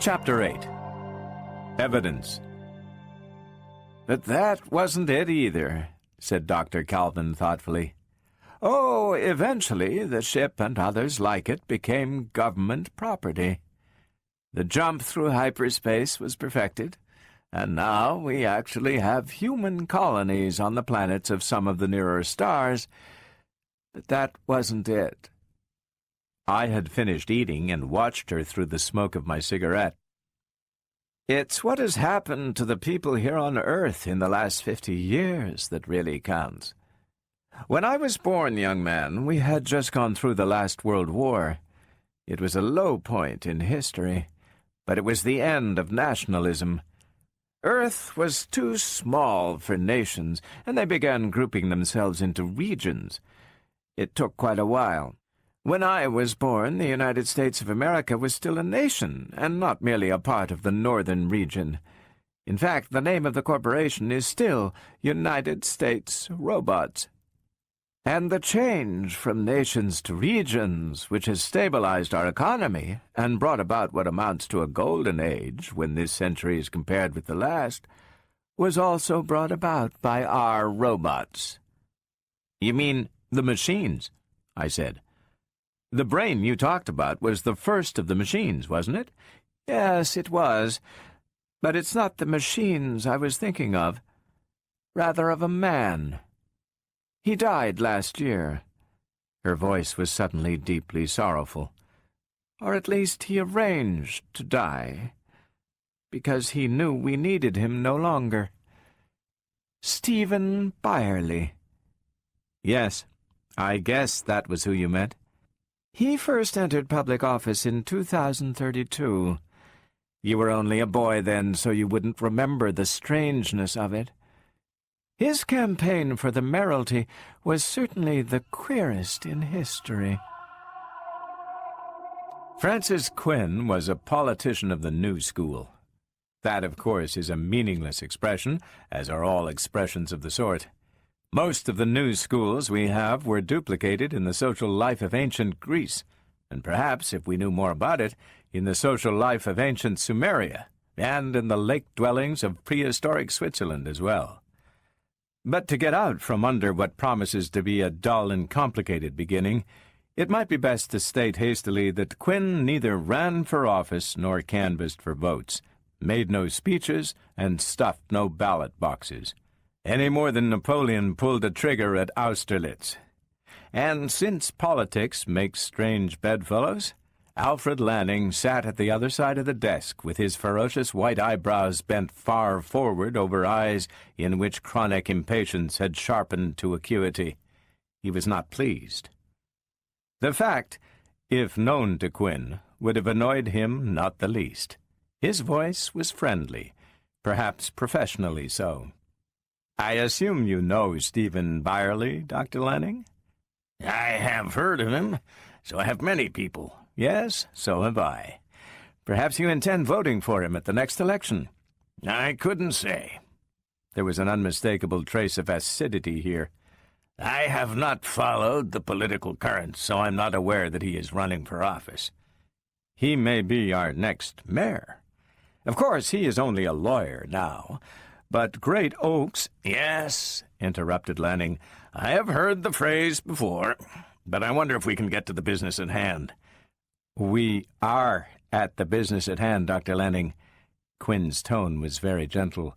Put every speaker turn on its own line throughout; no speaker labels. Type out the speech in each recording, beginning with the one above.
Chapter 8. Evidence. But that wasn't it either, said Dr. Calvin thoughtfully. Oh, eventually the ship and others like it became government property. The jump through hyperspace was perfected, and now we actually have human colonies on the planets of some of the nearer stars. But that wasn't it. I had finished eating and watched her through the smoke of my cigarette. It's what has happened to the people here on Earth in the last 50 years that really counts. When I was born, young man, we had just gone through the last World War. It was a low point in history, but it was the end of nationalism. Earth was too small for nations, and they began grouping themselves into regions. It took quite a while. When I was born, the United States of America was still a nation, and not merely a part of the northern region. In fact, the name of the corporation is still United States Robots. And the change from nations to regions, which has stabilized our economy and brought about what amounts to a golden age when this century is compared with the last, was also brought about by our robots. You mean the machines? I said. The brain you talked about was the first of the machines, wasn't it? Yes, it was. But it's not the machines I was thinking of. Rather of a man. He died last year. Her voice was suddenly deeply sorrowful. Or at least he arranged to die, because he knew we needed him no longer. Stephen Byerly. Yes, I guess that was who you meant. He first entered public office in 2032. You were only a boy then, so you wouldn't remember the strangeness of it. His campaign for the mayoralty was certainly the queerest in history. Francis Quinn was a politician of the new school. That, of course, is a meaningless expression, as are all expressions of the sort. Most of the new schools we have were duplicated in the social life of ancient Greece, and perhaps, if we knew more about it, in the social life of ancient Sumeria, and in the lake dwellings of prehistoric Switzerland as well. But to get out from under what promises to be a dull and complicated beginning, it might be best to state hastily that Quinn neither ran for office nor canvassed for votes, made no speeches, and stuffed no ballot boxes, any more than Napoleon pulled a trigger at Austerlitz. And since politics makes strange bedfellows, Alfred Lanning sat at the other side of the desk with his ferocious white eyebrows bent far forward over eyes in which chronic impatience had sharpened to acuity. He was not pleased. The fact, if known to Quinn, would have annoyed him not the least. His voice was friendly, perhaps professionally so. I assume you know Stephen Byerly, Dr. Lanning?
I have heard of him. So have many people.
Yes, so have I. Perhaps you intend voting for him at the next election.
I couldn't say.
There was an unmistakable trace of acidity here.
I have not followed the political currents, so I'm not aware that he is running for office.
He may be our next mayor. Of course, he is only a lawyer now. But Great Oaks—
Yes, interrupted Lanning. I have heard the phrase before, but I wonder if we can get to the business at hand.
We are at the business at hand, Dr. Lanning. Quinn's tone was very gentle.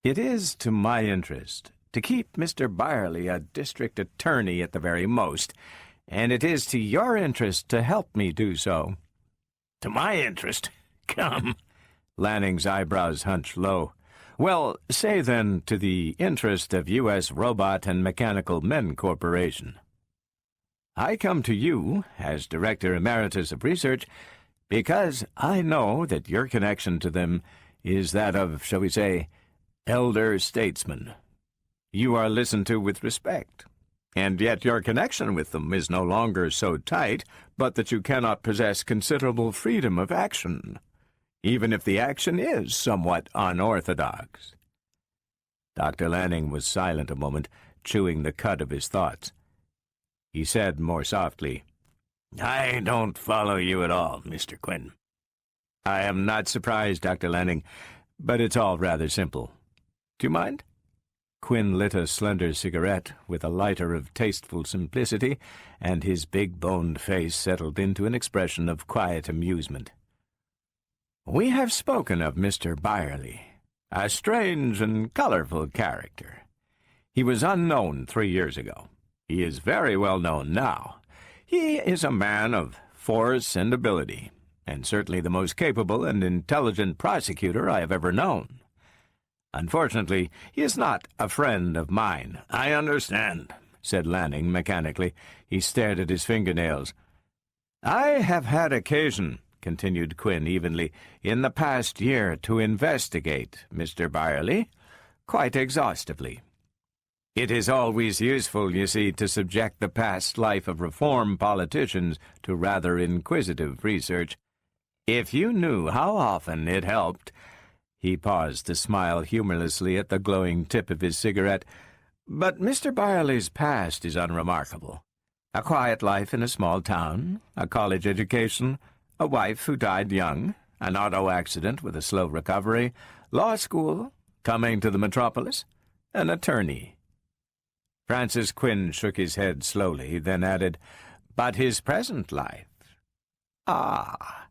It is to my interest to keep Mr. Byerly a district attorney at the very most, and it is to your interest to help me do so.
To my interest? Come.
Lanning's eyebrows hunched low. Well, say then to the interest of U.S. Robot and Mechanical Men Corporation. I come to you, as Director Emeritus of Research, because I know that your connection to them is that of, shall we say, elder statesman. You are listened to with respect, and yet your connection with them is no longer so tight, but that you cannot possess considerable freedom of action, even if the action is somewhat unorthodox. Dr. Lanning was silent a moment, chewing the cud of his thoughts. He said more softly,
I don't follow you at all, Mr. Quinn.
I am not surprised, Dr. Lanning, but it's all rather simple. Do you mind? Quinn lit a slender cigarette with a lighter of tasteful simplicity, and his big-boned face settled into an expression of quiet amusement. We have spoken of Mr. Byerly, a strange and colorful character. He was unknown 3 years ago. He is very well known now. He is a man of force and ability, and certainly the most capable and intelligent prosecutor I have ever known. Unfortunately, he is not a friend of mine.
I understand,
said Lanning mechanically. He stared at his fingernails. I have had occasion, continued Quinn evenly, in the past year to investigate Mr. Byerly quite exhaustively. It is always useful, you see, to subject the past life of reform politicians to rather inquisitive research. If you knew how often it helped— He paused to smile humorlessly at the glowing tip of his cigarette. But Mr. Byerly's past is unremarkable. A quiet life in a small town, a college education, a wife who died young, an auto accident with a slow recovery, law school, coming to the metropolis, an attorney. Francis Quinn shook his head slowly, then added, But his present life— Ah,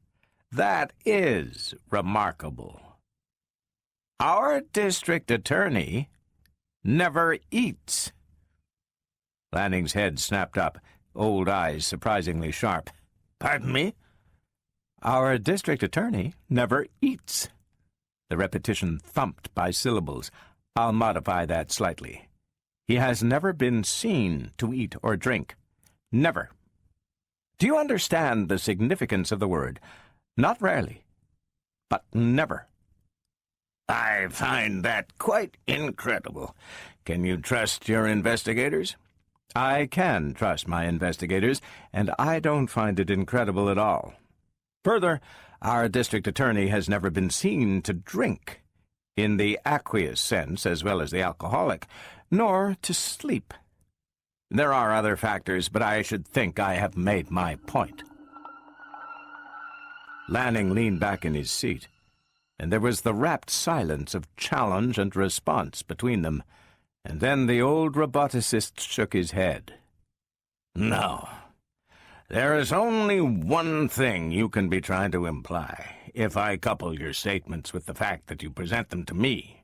that is remarkable. Our district attorney never eats. Lanning's head snapped up, old eyes surprisingly sharp.
Pardon me?
Our district attorney never eats. The repetition thumped by syllables. I'll modify that slightly. He has never been seen to eat or drink. Never. Do you understand the significance of the word? Not rarely, but never.
I find that quite incredible. Can you trust your investigators?
I can trust my investigators, and I don't find it incredible at all. Further, our district attorney has never been seen to drink, in the aqueous sense as well as the alcoholic, nor to sleep. There are other factors, but I should think I have made my point. Lanning leaned back in his seat, and there was the rapt silence of challenge and response between them, and then the old roboticist shook his head.
No. There is only one thing you can be trying to imply, if I couple your statements with the fact that you present them to me.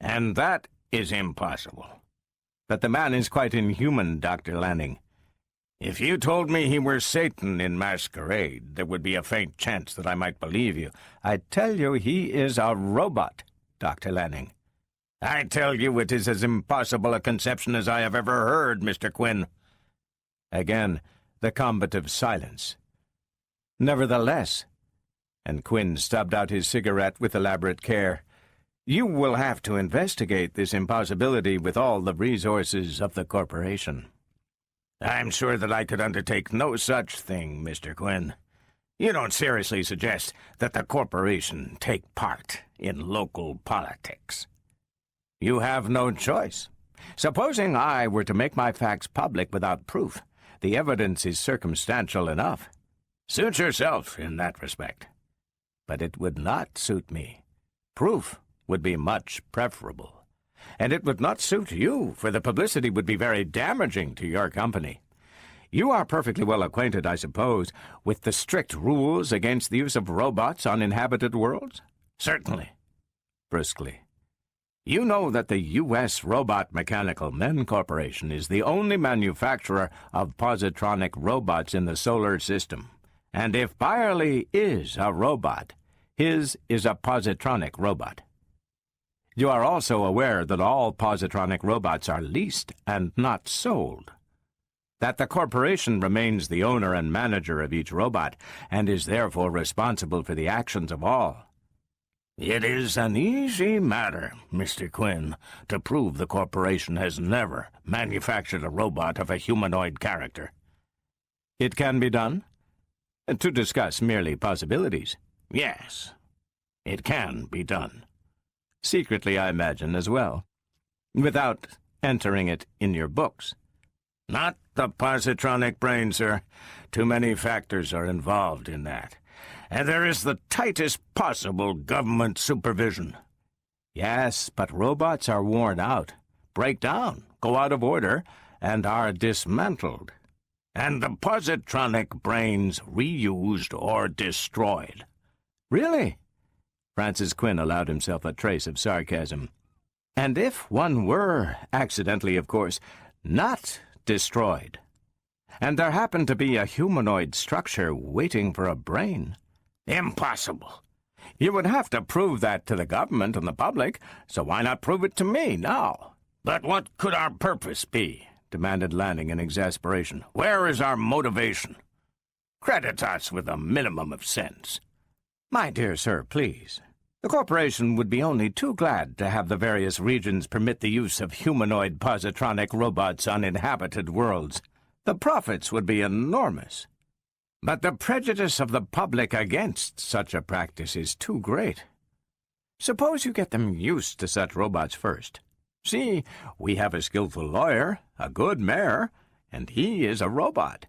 And that is impossible.
But the man is quite inhuman, Dr. Lanning.
If you told me he were Satan in masquerade, there would be a faint chance that I might believe you.
I tell you he is a robot, Dr. Lanning.
I tell you it is as impossible a conception as I have ever heard, Mr. Quinn.
Again, the combative silence. Nevertheless, and Quinn stubbed out his cigarette with elaborate care, you will have to investigate this impossibility with all the resources of the corporation.
I'm sure that I could undertake no such thing, Mr. Quinn. You don't seriously suggest that the corporation take part in local politics.
You have no choice. Supposing I were to make my facts public without proof, the evidence is circumstantial enough.
Suit yourself in that respect.
But it would not suit me. Proof would be much preferable. And it would not suit you, for the publicity would be very damaging to your company. You are perfectly well acquainted, I suppose, with the strict rules against the use of robots on inhabited worlds?
Certainly.
Brusquely. You know that the U.S. Robot Mechanical Men Corporation is the only manufacturer of positronic robots in the solar system. And if Byerly is a robot, his is a positronic robot. You are also aware that all positronic robots are leased and not sold. That the corporation remains the owner and manager of each robot, and is therefore responsible for the actions of all.
It is an easy matter, Mr. Quinn, to prove the corporation has never manufactured a robot of a humanoid character.
It can be done? To discuss merely possibilities.
Yes, it can be done.
Secretly, I imagine, as well, without entering it in your books.
Not the positronic brain, sir. Too many factors are involved in that. And there is the tightest possible government supervision.
Yes, but robots are worn out, break down, go out of order, and are dismantled.
And the positronic brains reused or destroyed.
Really? Francis Quinn allowed himself a trace of sarcasm. And if one were, accidentally of course, not destroyed, and there happened to be a humanoid structure waiting for a brain?
Impossible.
You would have to prove that to the government and the public, so why not prove it to me now?
But what could our purpose be?
Demanded Lanning in exasperation.
Where is our motivation? Credit us with a minimum of sense.
My dear sir, please. The corporation would be only too glad to have the various regions permit the use of humanoid positronic robots on inhabited worlds. The profits would be enormous. But the prejudice of the public against such a practice is too great. Suppose you get them used to such robots first. See, we have a skillful lawyer, a good mayor, and he is a robot.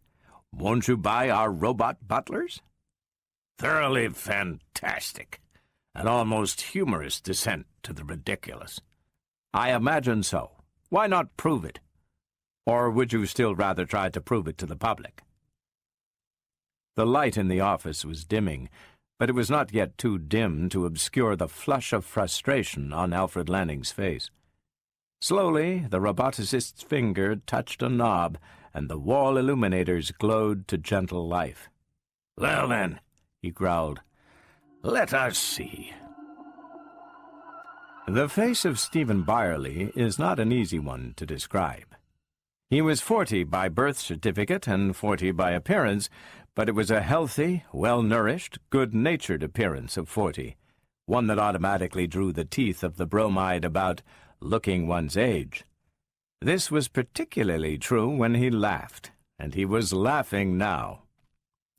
Won't you buy our robot butlers?
Thoroughly fantastic. An almost humorous descent to the ridiculous.
I imagine so. Why not prove it? Or would you still rather try to prove it to the public? The light in the office was dimming, but it was not yet too dim to obscure the flush of frustration on Alfred Lanning's face. Slowly, the roboticist's finger touched a knob, and the wall illuminators glowed to gentle life.
"Well, then,"
he growled,
"let us see."
The face of Stephen Byerly is not an easy one to describe. He was 40 by birth certificate and 40 by appearance, but it was a healthy, well-nourished, good-natured appearance of 40, one that automatically drew the teeth of the bromide about looking one's age. This was particularly true when he laughed, and he was laughing now.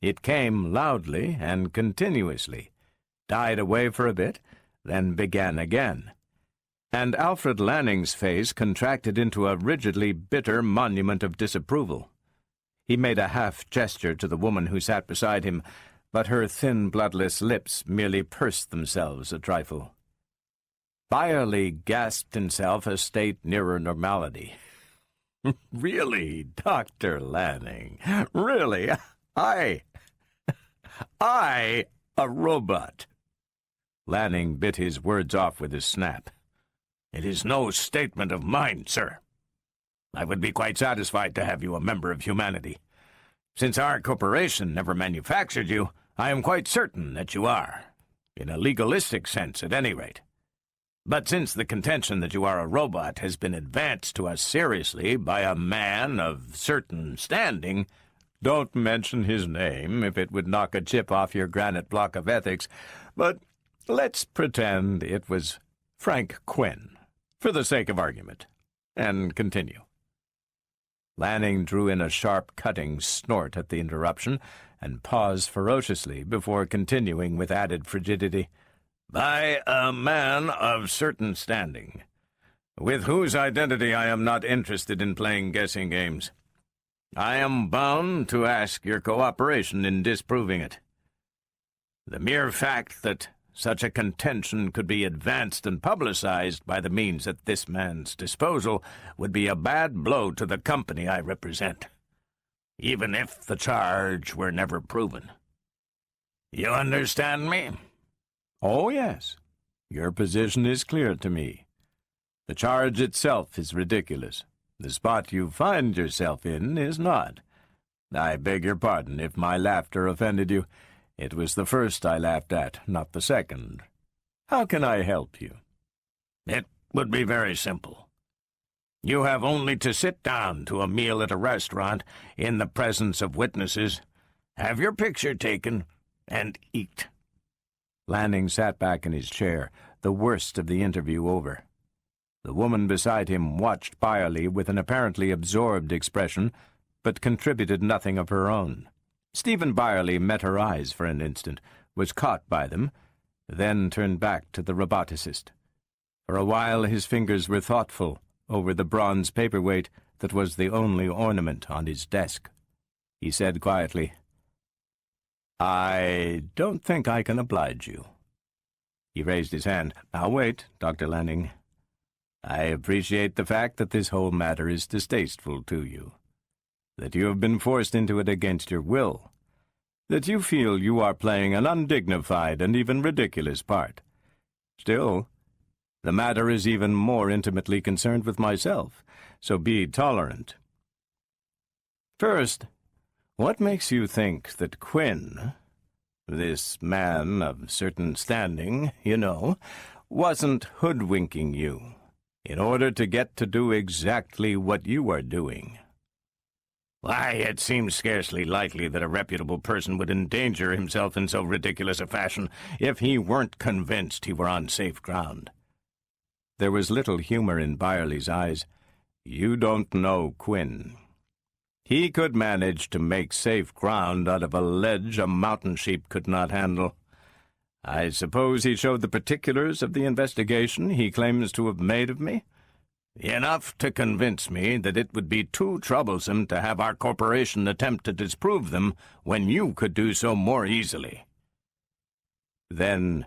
It came loudly and continuously, died away for a bit, then began again. And Alfred Lanning's face contracted into a rigidly bitter monument of disapproval. He made a half gesture to the woman who sat beside him, but her thin, bloodless lips merely pursed themselves a trifle. Byerly gasped himself a state nearer normality. "Really, Dr. Lanning, really, I, a robot." Lanning bit his words off with a snap.
"It is no statement of mine, sir. I would be quite satisfied to have you a member of humanity. Since our corporation never manufactured you, I am quite certain that you are, in a legalistic sense at any rate. But since the contention that you are a robot has been advanced to us seriously by a man of certain standing—"
"Don't mention his name if it would knock a chip off your granite block of ethics, but let's pretend it was Frank Quinn, for the sake of argument, and continue." Lanning drew in a sharp, cutting snort at the interruption, and paused ferociously before continuing with added frigidity.
"By a man of certain standing, with whose identity I am not interested in playing guessing games. I am bound to ask your cooperation in disproving it. The mere fact that such a contention could be advanced and publicized by the means at this man's disposal would be a bad blow to the company I represent, even if the charge were never proven. You understand me?"
"Oh, yes. Your position is clear to me. The charge itself is ridiculous. The spot you find yourself in is not. I beg your pardon if my laughter offended you. It was the first I laughed at, not the second. How can I help you?"
"It would be very simple. You have only to sit down to a meal at a restaurant in the presence of witnesses, have your picture taken, and eat."
Lanning sat back in his chair, the worst of the interview over. The woman beside him watched Byerly with an apparently absorbed expression, but contributed nothing of her own. Stephen Byerly met her eyes for an instant, was caught by them, then turned back to the roboticist. For a while his fingers were thoughtful over the bronze paperweight that was the only ornament on his desk. He said quietly, I don't think I can oblige you. He raised his hand. Now wait, Dr. Lanning. I appreciate the fact that this whole matter is distasteful to you, that you have been forced into it against your will, that you feel you are playing an undignified and even ridiculous part. Still, the matter is even more intimately concerned with myself, so be tolerant. First, what makes you think that Quinn, this man of certain standing, you know, wasn't hoodwinking you in order to get to do exactly what you are doing?
Why, it seems scarcely likely that a reputable person would endanger himself in so ridiculous a fashion if he weren't convinced he were on safe ground.
There was little humor in Byerly's eyes. You don't know Quinn. He could manage to make safe ground out of a ledge a mountain sheep could not handle. I suppose he showed the particulars of the investigation he claims to have made of me?
Enough to convince me that it would be too troublesome to have our corporation attempt to disprove them when you could do so more easily.
Then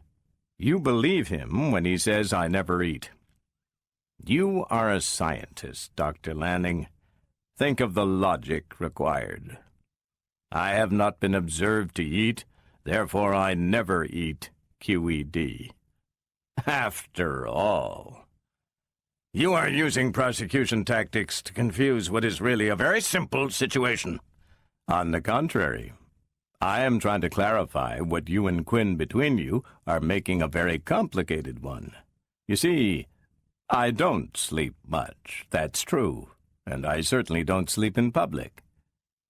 you believe him when he says I never eat. You are a scientist, Dr. Lanning. Think of the logic required. I have not been observed to eat, therefore I never eat, QED. After all,
you are using prosecution tactics to confuse what is really a very simple situation.
On the contrary, I am trying to clarify what you and Quinn between you are making a very complicated one. You see, I don't sleep much, that's true, and I certainly don't sleep in public.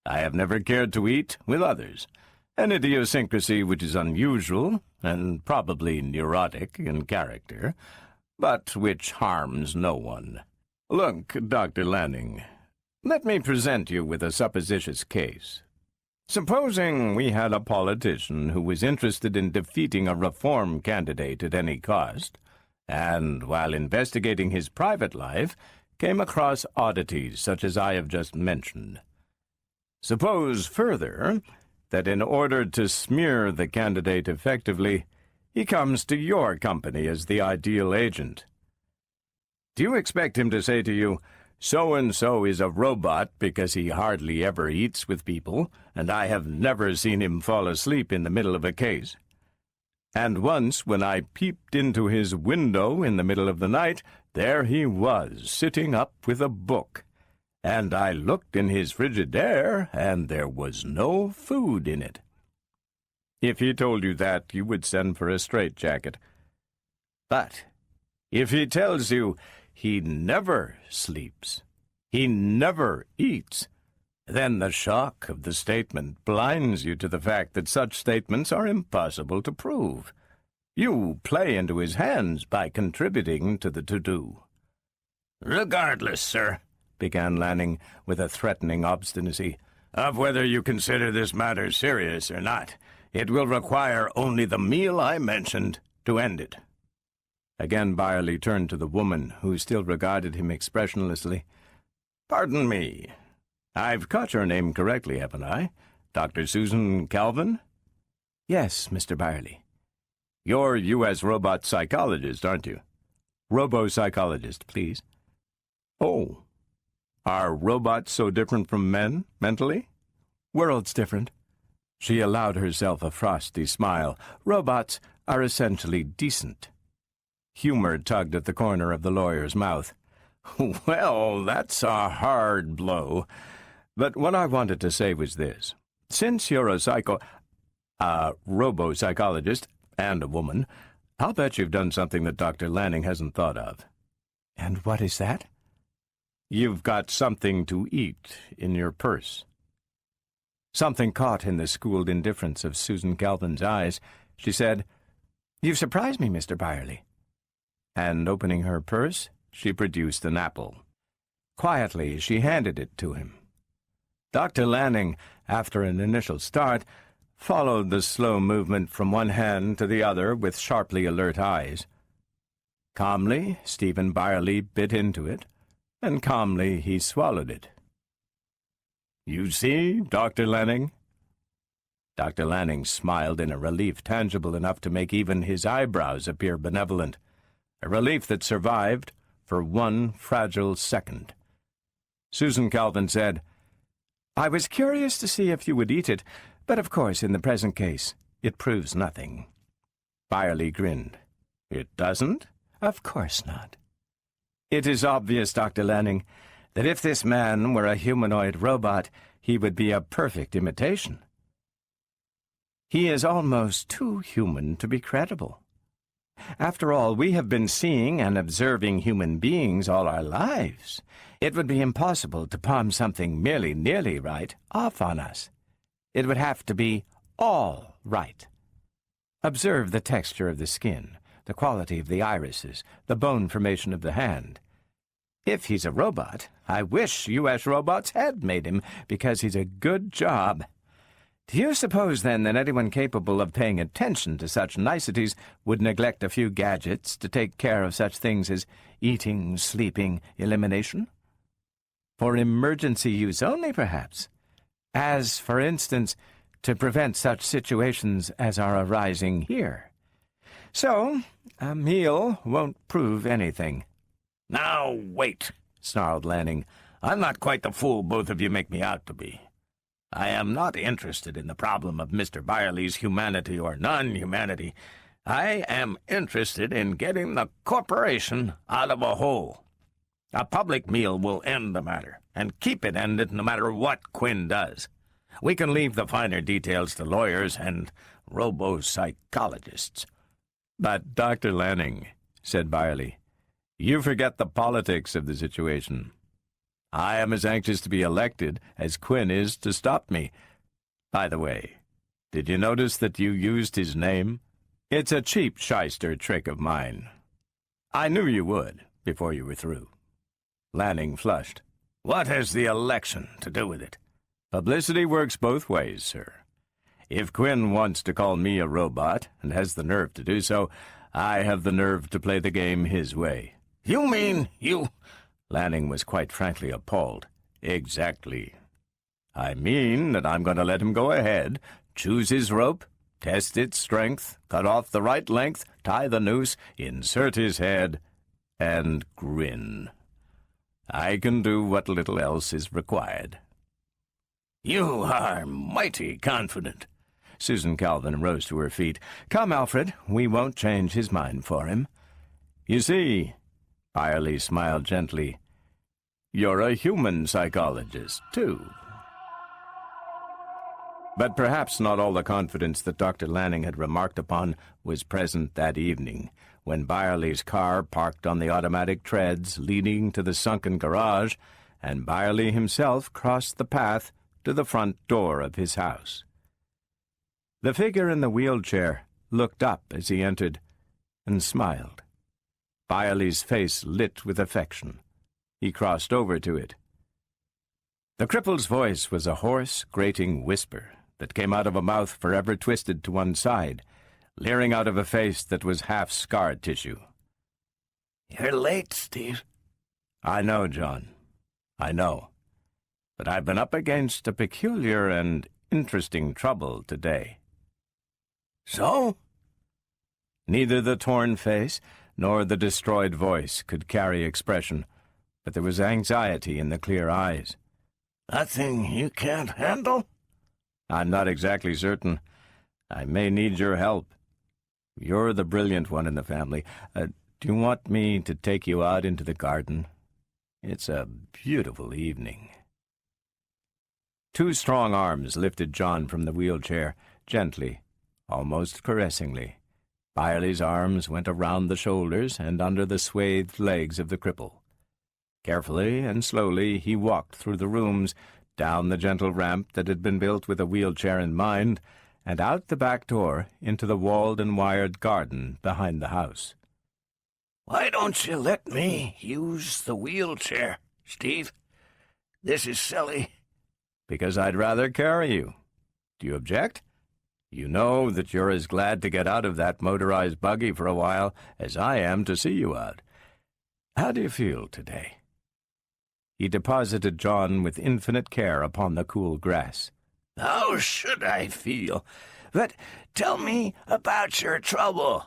I have never cared to eat with others, an idiosyncrasy which is unusual and probably neurotic in character, but which harms no one. Look, Dr. Lanning, let me present you with a supposititious case. Supposing we had a politician who was interested in defeating a reform candidate at any cost, and, while investigating his private life, came across oddities such as I have just mentioned. Suppose, further, that in order to smear the candidate effectively, he comes to your company as the ideal agent. Do you expect him to say to you, "So-and-so is a robot because he hardly ever eats with people, and I have never seen him fall asleep in the middle of a case"? And once, when I peeped into his window in the middle of the night, there he was, sitting up with a book. And I looked in his Frigidaire, and there was no food in it. If he told you that, you would send for a straitjacket. But if he tells you he never sleeps, he never eats, then the shock of the statement blinds you to the fact that such statements are impossible to prove. You play into his hands by contributing to the to-do.
"Regardless, sir," began Lanning with a threatening obstinacy, "of whether you consider this matter serious or not, it will require only the meal I mentioned to end it."
Again Byerly turned to the woman, who still regarded him expressionlessly. "Pardon me. I've caught your name correctly, haven't I? Dr. Susan Calvin?" "Yes, Mr. Byerly." "You're U.S. robot psychologist, aren't you?" "Robo-psychologist, please." "Oh. Are robots so different from men, mentally?" "Worlds different." She allowed herself a frosty smile. "Robots are essentially decent." Humor tugged at the corner of the lawyer's mouth. "Well, that's a hard blow. But what I wanted to say was this. Since you're a robo-psychologist, and a woman, I'll bet you've done something that Dr. Lanning hasn't thought of." "And what is that?" "You've got something to eat in your purse." Something caught in the schooled indifference of Susan Calvin's eyes. She said, "You've surprised me, Mr. Byerly." And opening her purse, she produced an apple. Quietly, she handed it to him. Dr. Lanning, after an initial start, followed the slow movement from one hand to the other with sharply alert eyes. Calmly, Stephen Byerly bit into it, and calmly he swallowed it. "You see, Dr. Lanning?"
Dr. Lanning smiled in a relief tangible enough to make even his eyebrows appear benevolent, a relief that survived for one fragile second. Susan Calvin said, "I was curious to see if you would eat it, but of course, in the present case, it proves nothing." Byerly grinned. "It doesn't?" "Of course not. It is obvious, Dr. Lanning, that if this man were a humanoid robot, he would be a perfect imitation. He is almost too human to be credible. After all, we have been seeing and observing human beings all our lives. It would be impossible to palm something merely nearly right off on us. It would have to be all right. Observe the texture of the skin, the quality of the irises, the bone formation of the hand. If he's a robot, I wish U.S. robots had made him, because he's a good job. Do you suppose, then, that anyone capable of paying attention to such niceties would neglect a few gadgets to take care of such things as eating, sleeping, elimination? For emergency use only, perhaps. As, for instance, to prevent such situations as are arising here. So, a meal won't prove anything." "Now, wait," snarled Lanning. "I'm not quite the fool both of you make me out to be. I am not interested in the problem of Mr. Byerly's humanity or non-humanity. I am interested in getting the corporation out of a hole. A public meal will end the matter, and keep it ended no matter what Quinn does. We can leave the finer details to lawyers and robo-psychologists." "But, Dr. Lanning," said Byerly, "you forget the politics of the situation. I am as anxious to be elected as Quinn is to stop me. By the way, did you notice that you used his name? It's a cheap shyster trick of mine. I knew you would, before you were through." Lanning flushed. "What has the election to do with it?" "Publicity works both ways, sir. If Quinn wants to call me a robot, and has the nerve to do so, I have the nerve to play the game his way." "You mean you—" Lanning was quite frankly appalled. "Exactly. I mean that I'm going to let him go ahead, choose his rope, test its strength, cut off the right length, tie the noose, insert his head, and grin. I can do what little else is required." "You are mighty confident." Susan Calvin rose to her feet. "Come, Alfred, we won't change his mind for him. You see," Byerly smiled gently, "you're a human psychologist, too." But perhaps not all the confidence that Dr. Lanning had remarked upon was present that evening, when Byerly's car parked on the automatic treads leading to the sunken garage, and Byerly himself crossed the path to the front door of his house. The figure in the wheelchair looked up as he entered and smiled. Byerly's face lit with affection. He crossed over to it. The cripple's voice was a hoarse, grating whisper that came out of a mouth forever twisted to one side, leering out of a face that was half scar tissue. "You're late, Steve." "I know, John. I know. But I've been up against a peculiar and interesting trouble today." "So?" Neither the torn face nor the destroyed voice could carry expression, but there was anxiety in the clear eyes. "Nothing you can't handle?" "I'm not exactly certain. I may need your help. You're the brilliant one in the family. Do you want me to take you out into the garden? It's a beautiful evening." Two strong arms lifted John from the wheelchair, gently, almost caressingly. Byerly's arms went around the shoulders and under the swathed legs of the cripple. Carefully and slowly he walked through the rooms, down the gentle ramp that had been built with a wheelchair in mind, and out the back door into the walled and wired garden behind the house. "Why don't you let me use the wheelchair, Steve? This is silly." "Because I'd rather carry you. Do you object? You know that you're as glad to get out of that motorized buggy for a while as I am to see you out. How do you feel today?" He deposited John with infinite care upon the cool grass. How should I feel? But tell me about your trouble.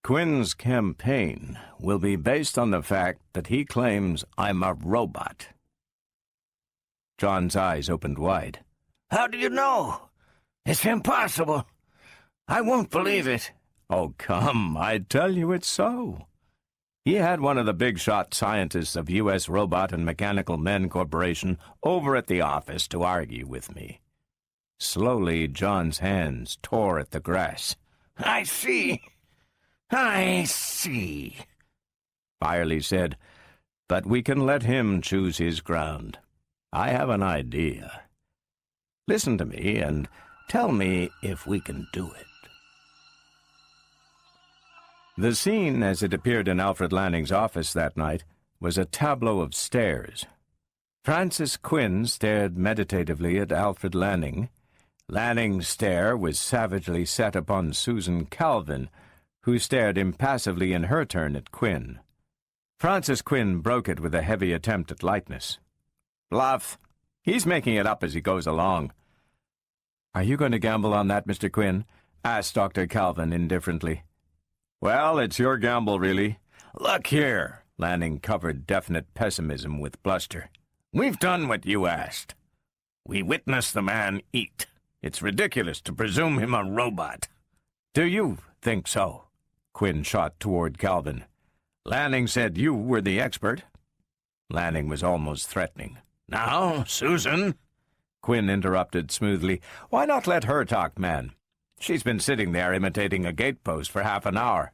Quinn's campaign will be based on the fact that he claims I'm a robot. John's eyes opened wide. How do you know? It's impossible. I won't believe it.
Oh, come, I tell you it's so. He had one of the big-shot scientists of U.S. Robot and Mechanical Men Corporation over at the office to argue with me. Slowly, John's hands tore at the grass.
I see. I see,
Byerly said, but we can let him choose his ground. I have an idea. Listen to me and tell me if we can do it. The scene, as it appeared in Alfred Lanning's office that night, was a tableau of stares. Francis Quinn stared meditatively at Alfred Lanning. Lanning's stare was savagely set upon Susan Calvin, who stared impassively in her turn at Quinn. Francis Quinn broke it with a heavy attempt at lightness. Bluff. He's making it up as he goes along. Are you going to gamble on that, Mr. Quinn? Asked Dr. Calvin indifferently. Well, it's your gamble, really.
Look here.
Lanning covered definite pessimism with bluster.
We've done what you asked. We witnessed the man eat. It's ridiculous to presume him a robot.
Do you think so? Quinn shot toward Calvin. Lanning said you were the expert. Lanning was almost threatening.
Now, Susan,
Quinn interrupted smoothly. Why not let her talk, man? She's been sitting there imitating a gatepost for half an hour.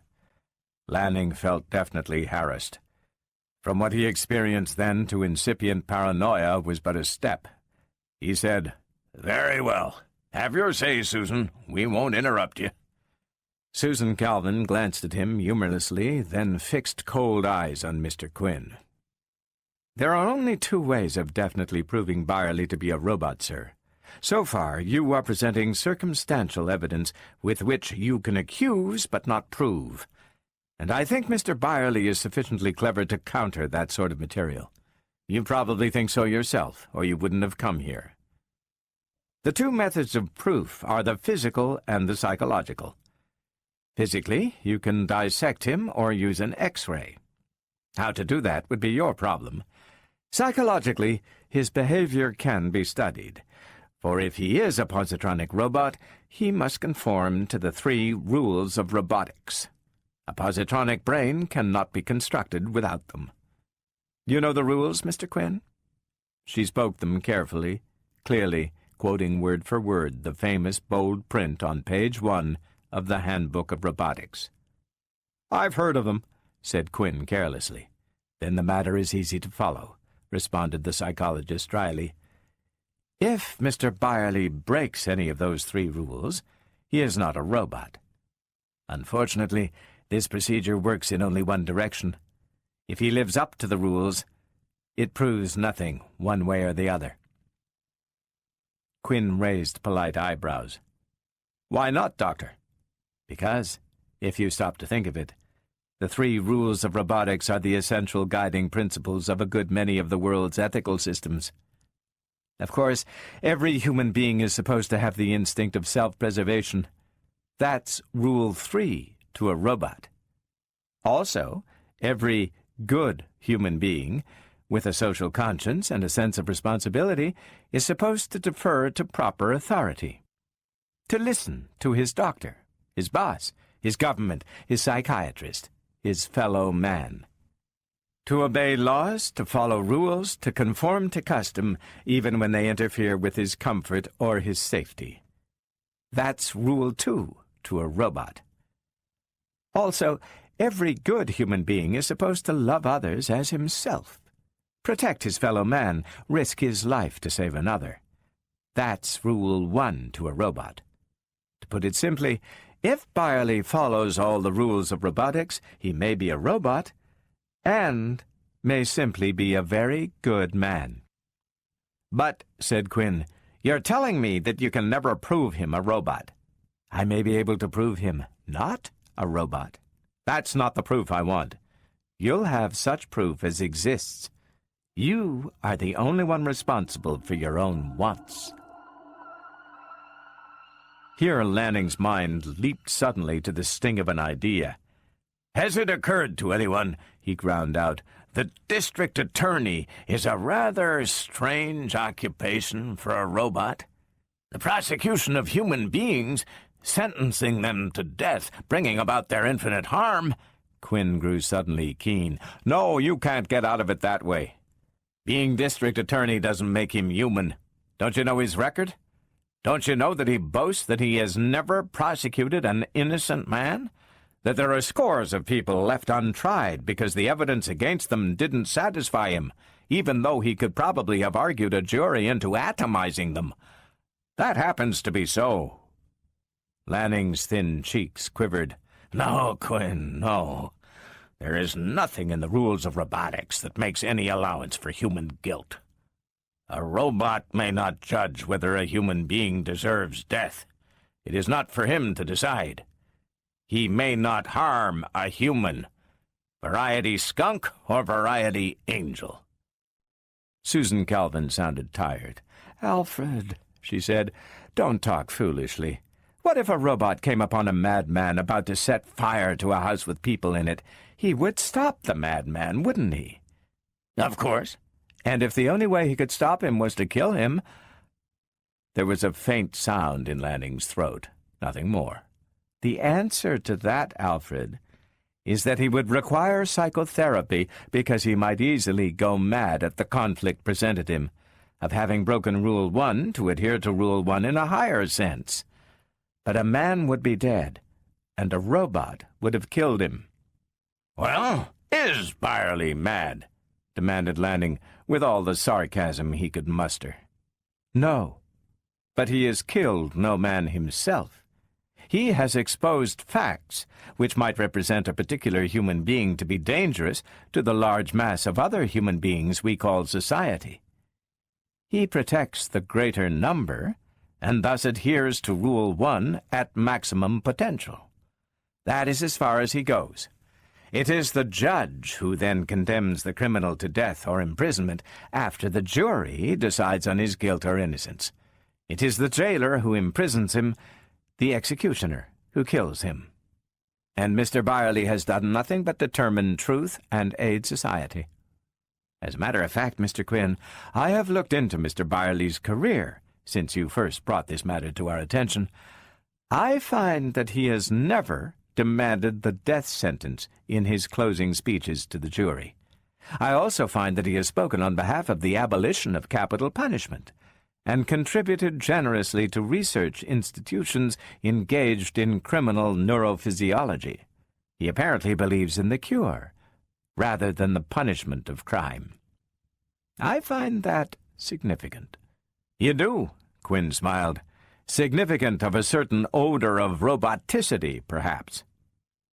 Lanning felt definitely harassed. From what he experienced then to incipient paranoia was but a step. He said,
Very well. Have your say, Susan. We won't interrupt you.
Susan Calvin glanced at him humorlessly, then fixed cold eyes on Mr. Quinn. There are only two ways of definitely proving Byerly to be a robot, sir. So far, you are presenting circumstantial evidence with which you can accuse but not prove. And I think Mr. Byerly is sufficiently clever to counter that sort of material. You probably think so yourself, or you wouldn't have come here. The two methods of proof are the physical and the psychological. Physically, you can dissect him or use an X-ray. How to do that would be your problem. Psychologically, his behavior can be studied. For if he is a positronic robot, he must conform to the 3 rules of robotics. A positronic brain cannot be constructed without them. You know the rules, Mr. Quinn? She spoke them carefully, clearly, quoting word for word the famous bold print on page 1 of the Handbook of Robotics. I've heard of them, said Quinn carelessly. Then the matter is easy to follow, responded the psychologist dryly. If Mr. Byerly breaks any of those 3 rules, he is not a robot. Unfortunately, this procedure works in only one direction. If he lives up to the rules, it proves nothing one way or the other. Quinn raised polite eyebrows. Why not, Doctor? Because, if you stop to think of it, the 3 rules of robotics are the essential guiding principles of a good many of the world's ethical systems. Of course, every human being is supposed to have the instinct of self-preservation. That's Rule 3 to a robot. Also, every good human being, with a social conscience and a sense of responsibility, is supposed to defer to proper authority. To listen to his doctor, his boss, his government, his psychiatrist, his fellow man. To obey laws, to follow rules, to conform to custom, even when they interfere with his comfort or his safety. That's Rule 2 to a robot. Also, every good human being is supposed to love others as himself, protect his fellow man, risk his life to save another. That's Rule 1 to a robot. To put it simply, if Byerly follows all the rules of robotics, he may be a robot, and may simply be a very good man. But, said Quinn, you're telling me that you can never prove him a robot. I may be able to prove him not a robot. That's not the proof I want. You'll have such proof as exists. You are the only one responsible for your own wants. Here Lanning's mind leaped suddenly to the sting of an idea.
"Has it occurred to anyone," he ground out, "that district attorney is a rather strange occupation for a robot? The prosecution of human beings, sentencing them to death, bringing about their infinite harm—"
Quinn grew suddenly keen. "No, you can't get out of it that way. Being district attorney doesn't make him human. Don't you know his record? Don't you know that he boasts that he has never prosecuted an innocent man? That there are scores of people left untried because the evidence against them didn't satisfy him, even though he could probably have argued a jury into atomizing them. That happens to be so." Lanning's thin cheeks quivered.
"No, Quinn, no. There is nothing in the rules of robotics that makes any allowance for human guilt. A robot may not judge whether a human being deserves death. It is not for him to decide. He may not harm a human, variety skunk or variety angel."
Susan Calvin sounded tired. "Alfred," she said, "don't talk foolishly. What if a robot came upon a madman about to set fire to a house with people in it? He would stop the madman, wouldn't he?"
"Of course."
"And if the only way he could stop him was to kill him—" There was a faint sound in Lanning's throat, nothing more. "The answer to that, Alfred, is that he would require psychotherapy because he might easily go mad at the conflict presented him, of having broken Rule 1 to adhere to Rule 1 in a higher sense. But a man would be dead, and a robot would have killed him."
"Well, is Byerly mad?"
demanded Lanning, with all the sarcasm he could muster. "No, but he has killed no man himself. He has exposed facts which might represent a particular human being to be dangerous to the large mass of other human beings we call society. He protects the greater number, and thus adheres to Rule 1 at maximum potential. That is as far as he goes. It is the judge who then condemns the criminal to death or imprisonment after the jury decides on his guilt or innocence. It is the jailer who imprisons him, the executioner who kills him. And Mr. Byerly has done nothing but determine truth and aid society. As a matter of fact, Mr. Quinn, I have looked into Mr. Byerly's career since you first brought this matter to our attention. I find that he has never demanded the death sentence in his closing speeches to the jury. I also find that he has spoken on behalf of the abolition of capital punishment and contributed generously to research institutions engaged in criminal neurophysiology. He apparently believes in the cure rather than the punishment of crime. I find that significant." "You do," Quinn smiled. "Significant of a certain odor of roboticity, perhaps."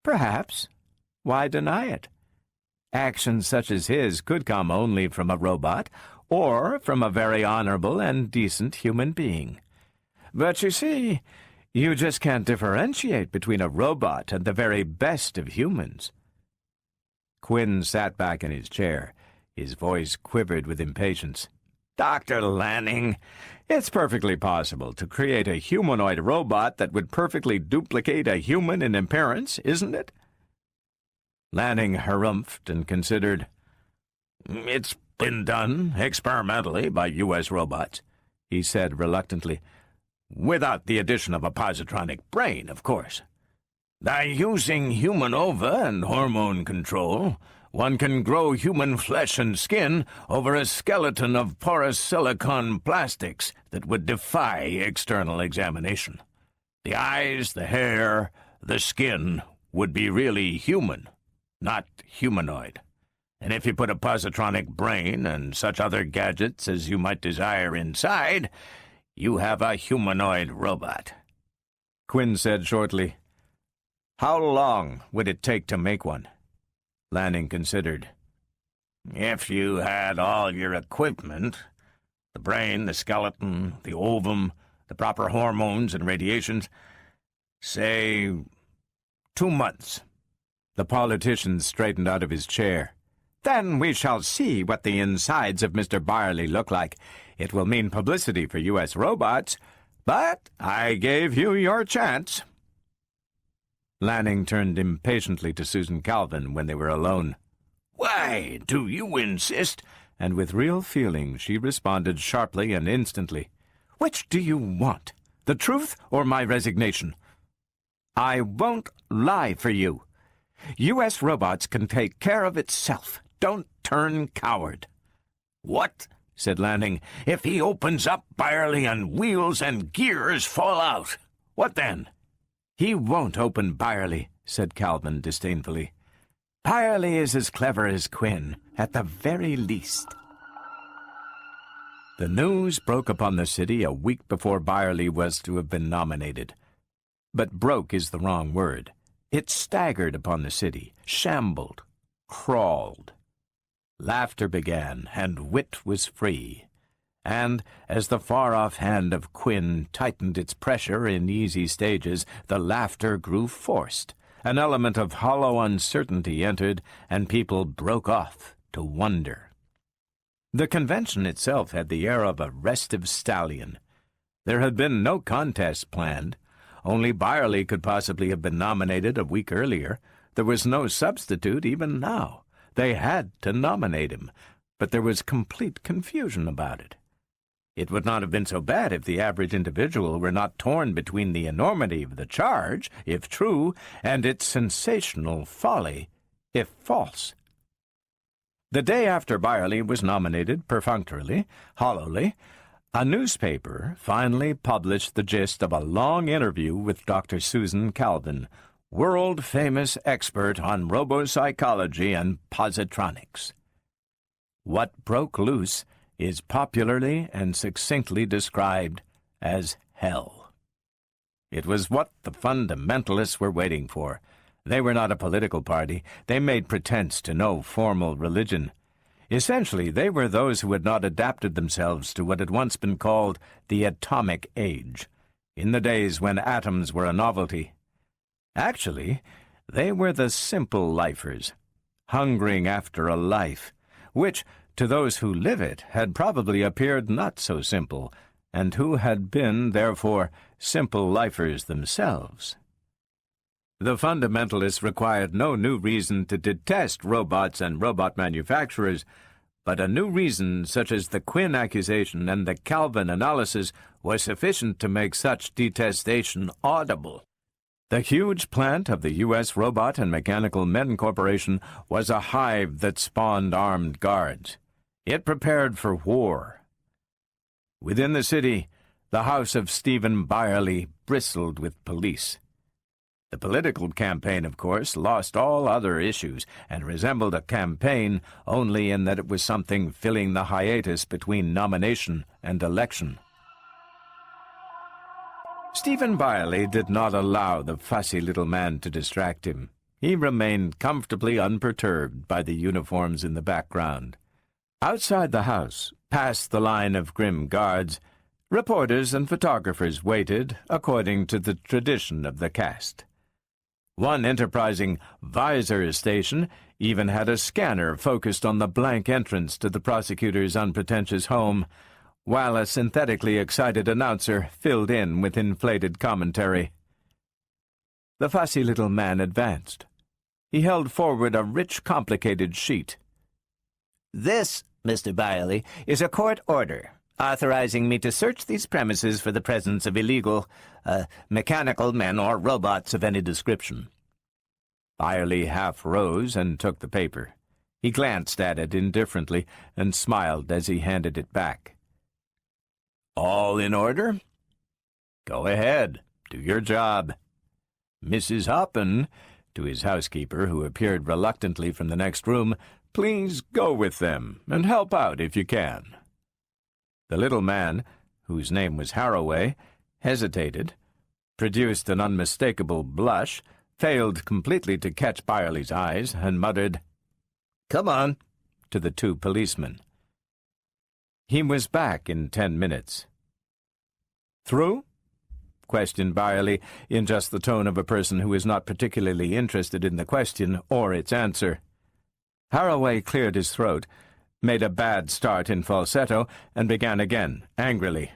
"Perhaps. Why deny it? Actions such as his could come only from a robot or from a very honorable and decent human being. But you see, you just can't differentiate between a robot and the very best of humans." Quinn sat back in his chair. His voice quivered with impatience. "Dr. Lanning, it's perfectly possible to create a humanoid robot that would perfectly duplicate a human in appearance, isn't it?" Lanning harumphed and considered.
"It's been done experimentally by U.S. robots," he said reluctantly. "Without the addition of a positronic brain, of course. By using human ova and hormone control, one can grow human flesh and skin over a skeleton of porous silicon plastics that would defy external examination. The eyes, the hair, the skin would be really human, not humanoid. And if you put a positronic brain and such other gadgets as you might desire inside, you have a humanoid robot." Quinn said shortly, "How long would it take to make one?" Lanning considered. "If you had all your equipment, the brain, the skeleton, the ovum, the proper hormones and radiations, say 2 months. The politician straightened out of his chair. "Then we shall see what the insides of Mr. Byerly look like. It will mean publicity for U.S. robots,
But I gave you your chance." Lanning turned impatiently to Susan Calvin when they were alone.
"Why do you insist?"
And with real feeling she responded sharply and instantly. "Which do you want? The truth or my resignation?" "I won't lie for you. U.S. Robots can take care of itself. Don't turn coward."
"What?" said Lanning. "If he opens up Byerly and wheels and gears fall out, what then?"
"He won't open Byerly," said Calvin disdainfully. "Byerly is as clever as Quinn, at the very least." The news broke upon the city a week before Byerly was to have been nominated. But broke is the wrong word. It staggered upon the city, shambled, crawled. Laughter began, and wit was free. And, as the far-off hand of Quinn tightened its pressure in easy stages, the laughter grew forced. An element of hollow uncertainty entered, and people broke off to wonder. The convention itself had the air of a restive stallion. There had been no contest planned. Only Byerly could possibly have been nominated a week earlier. There was no substitute even now. They had to nominate him, but there was complete confusion about it. It would not have been so bad if the average individual were not torn between the enormity of the charge, if true, and its sensational folly, if false. The day after Byerly was nominated, perfunctorily, hollowly, a newspaper finally published the gist of a long interview with Dr. Susan Calvin, world-famous expert on robopsychology and positronics. What broke loose is popularly and succinctly described as hell. It was what the fundamentalists were waiting for. They were not a political party. They made pretense to no formal religion. Essentially, they were those who had not adapted themselves to what had once been called the atomic age, in the days when atoms were a novelty. Actually, they were the simple lifers, hungering after a life, which, to those who live it, had probably appeared not so simple, and who had been, therefore, simple lifers themselves. The fundamentalists required no new reason to detest robots and robot manufacturers, but a new reason such as the Quinn accusation and the Calvin analysis was sufficient to make such detestation audible. The huge plant of the U.S. Robot and Mechanical Men Corporation was a hive that spawned armed guards. It prepared for war. Within the city, the house of Stephen Byerly bristled with police. The political campaign, of course, lost all other issues and resembled a campaign only in that it was something filling the hiatus between nomination and election. Stephen Byerly did not allow the fussy little man to distract him. He remained comfortably unperturbed by the uniforms in the background. Outside the house, past the line of grim guards, reporters and photographers waited according to the tradition of the caste. One enterprising visor station even had a scanner focused on the blank entrance to the prosecutor's unpretentious home, while a synthetically excited announcer filled in with inflated commentary. The fussy little man advanced. He held forward a rich, complicated sheet. "This, Mr. Byerly, is a court order authorizing me to search these premises for the presence of illegal, mechanical men or robots of any description." Byerly half rose and took the paper. He glanced at it indifferently and smiled as he handed it back. "All in order? Go ahead. Do your job. Mrs. Hoppen," to his housekeeper, who appeared reluctantly from the next room, "please go with them and help out if you can." The little man, whose name was Haraway, hesitated, produced an unmistakable blush, failed completely to catch Byerly's eyes, and muttered, "Come on," to the two policemen. He was back in 10 minutes. "Through?" questioned Byerly, in just the tone of a person who is not particularly interested in the question or its answer. Haraway cleared his throat, made a bad start in falsetto, and began again, angrily.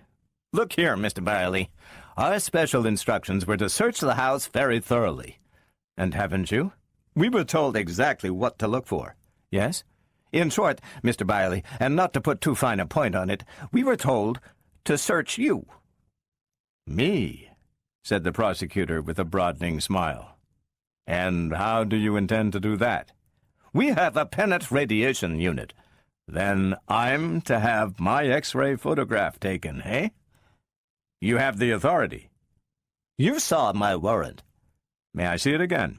Look here, Mr. Byerly. Our special instructions were to search the house very thoroughly.
And haven't you?
We were told exactly what to look for.
Yes?
In short, Mr. Byerly, and not to put too fine a point on it, we were told to search you.
Me? Said the prosecutor with a broadening smile. And how do you intend to do that?
We have a Pennet radiation unit.
Then I'm to have my X-ray photograph taken, eh? You have the authority.
You saw my warrant.
May I see it again?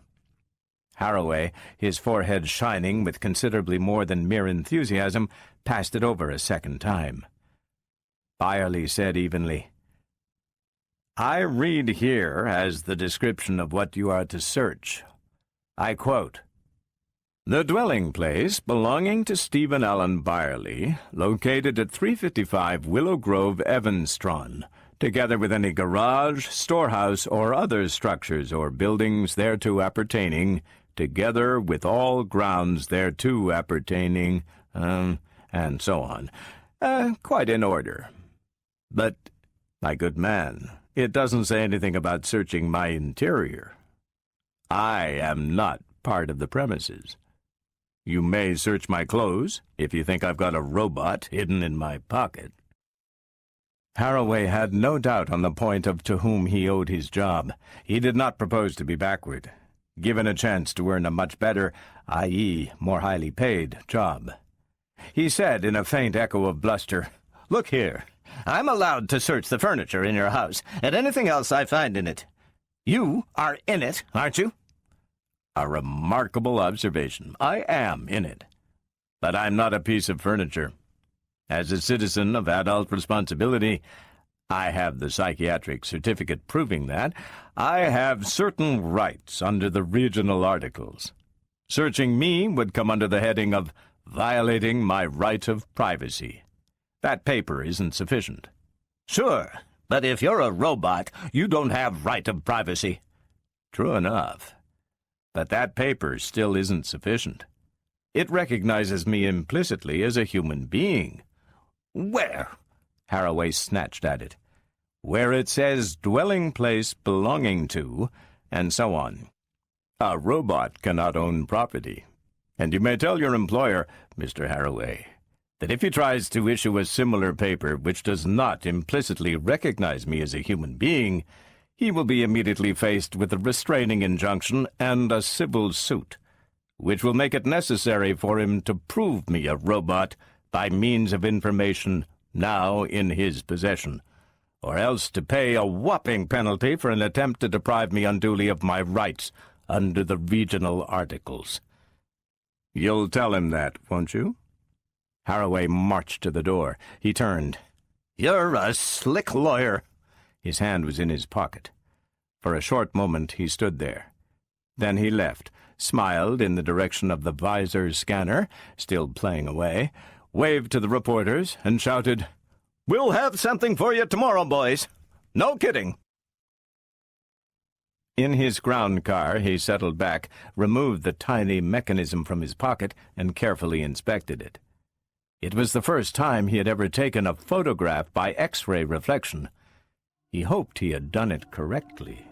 Haraway, his forehead shining with considerably more than mere enthusiasm, passed it over a second time. Byerly said evenly, I read here as the description of what you are to search. I quote, The dwelling place belonging to Stephen Allen Byerly, located at 355 Willow Grove, Evanstron, together with any garage, storehouse, or other structures or buildings thereto appertaining, together with all grounds thereto appertaining, and so on. Quite in order. But, my good man, it doesn't say anything about searching my interior. I am not part of the premises. You may search my clothes, if you think I've got a robot hidden in my pocket. Haraway had no doubt on the point of to whom he owed his job. He did not propose to be backward, given a chance to earn a much better, i.e., more highly paid, job. He said in a faint echo of bluster,
Look here, I'm allowed to search the furniture in your house and anything else I find in it. You are in it, aren't you?
A remarkable observation. I am in it. But I'm not a piece of furniture. As a citizen of adult responsibility, I have the psychiatric certificate proving that. I have certain rights under the regional articles. Searching me would come under the heading of violating my right of privacy. That paper isn't sufficient.
Sure, but if you're a robot, you don't have right of privacy.
True enough. But that paper still isn't sufficient. It recognizes me implicitly as a human being.
Where?
Haraway snatched at it. Where it says dwelling place belonging to, and so on. A robot cannot own property. And you may tell your employer, Mr. Haraway, that if he tries to issue a similar paper which does not implicitly recognize me as a human being, he will be immediately faced with a restraining injunction and a civil suit, which will make it necessary for him to prove me a robot by means of information now in his possession, or else to pay a whopping penalty for an attempt to deprive me unduly of my rights under the regional articles. You'll tell him that, won't you? Haraway marched to the door. He turned.
You're a slick lawyer.
His hand was in his pocket. For a short moment he stood there. Then he left, smiled in the direction of the visor scanner, still playing away, waved to the reporters, and shouted,
We'll have something for you tomorrow, boys. No kidding.
In his ground car he settled back, removed the tiny mechanism from his pocket, and carefully inspected it. It was the first time he had ever taken a photograph by X-ray reflection. He hoped he had done it correctly.